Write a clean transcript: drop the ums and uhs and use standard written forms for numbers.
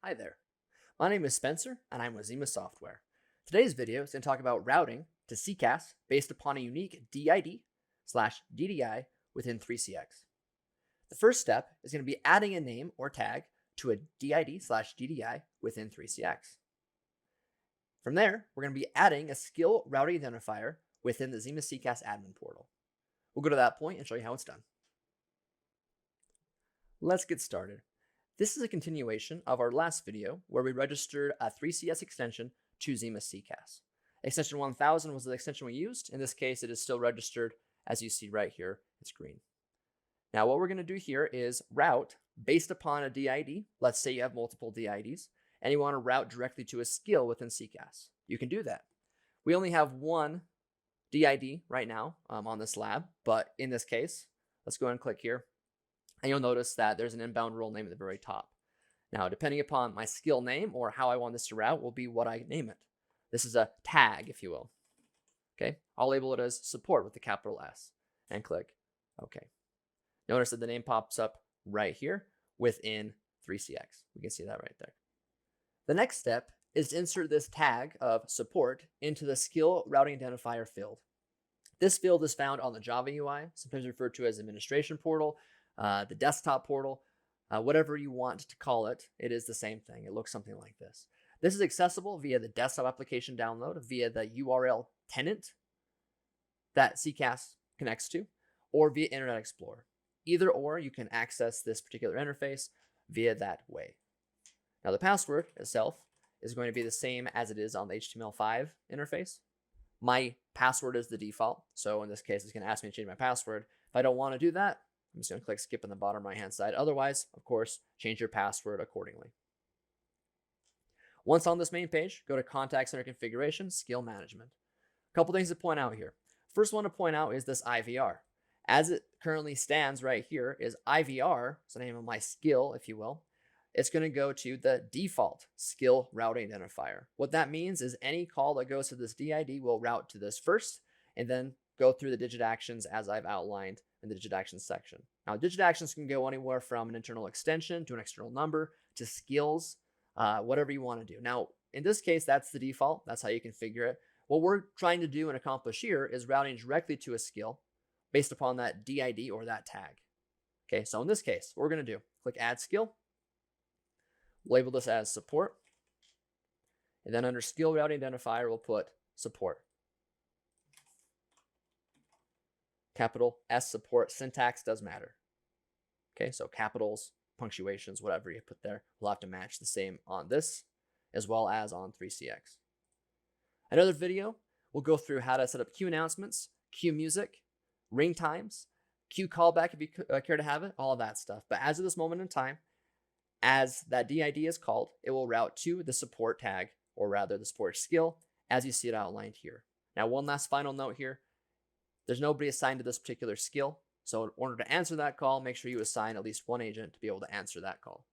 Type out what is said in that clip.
Hi there, my name is Spencer and I'm with Xima Software. Today's video is going to talk about routing to CCaaS based upon a unique DID/DDI within 3CX. The first step is going to be adding a name or tag to a DID/DDI within 3CX. From there, we're going to be adding a skill routing identifier within the Xima CCaaS admin portal. We'll go to that point and show you how it's done. Let's get started. This is a continuation of our last video where we registered a 3CS extension to Xima CCaaS. Extension 1000 was the extension we used. In this case, it is still registered. As you see right here, it's green. Now, what we're going to do here is route based upon a DID. Let's say you have multiple DIDs and you want to route directly to a skill within CCaaS. You can do that. We only have one DID right now on this lab, but in this case, let's go ahead and click here. And you'll notice that there's an inbound role name at the very top. Now, depending upon my skill name or how I want this to route will be what I name it. This is a tag, if you will. Okay, I'll label it as support with the capital S and click OK. Notice that the name pops up right here within 3CX. We can see that right there. The next step is to insert this tag of support into the skill routing identifier field. This field is found on the Java UI, sometimes referred to as administration portal, the desktop portal, whatever you want to call it, it is the same thing. It looks something like this. This is accessible via the desktop application download, via the URL tenant that CCaaS connects to, or via Internet Explorer. Either or, you can access this particular interface via that way. Now, the password itself is going to be the same as it is on the HTML5 interface. My password is the default, so in this case, it's going to ask me to change my password. If I don't want to do that, I'm just going to click skip in the bottom right hand side. Otherwise, of course, change your password accordingly. Once on this main page, go to Contact Center Configuration, Skill Management. A couple things to point out here. First one to point out is this IVR. As it currently stands right here is IVR, it's the name of my skill, if you will. It's going to go to the default skill routing identifier. What that means is any call that goes to this DID will route to this first and then go through the digit actions as I've outlined in the digit actions section. Now, digit actions can go anywhere from an internal extension to an external number to skills, whatever you want to do. Now, in this case, that's the default. That's how you configure it. What we're trying to do and accomplish here is routing directly to a skill based upon that DID or that tag. Okay, so in this case, what we're going to do, click Add Skill, label this as support, and then under Skill Routing Identifier, we'll put support. Capital S support syntax does matter. Okay, so capitals, punctuations, whatever you put there, will have to match the same on this as well as on 3CX. Another video, we'll go through how to set up queue announcements, queue music, ring times, queue callback if you care to have it, all of that stuff. But as of this moment in time, as that DID is called, it will route to the support tag, or rather the support skill, as you see it outlined here. Now, one last final note here. There's nobody assigned to this particular skill. So in order to answer that call, make sure you assign at least one agent to be able to answer that call.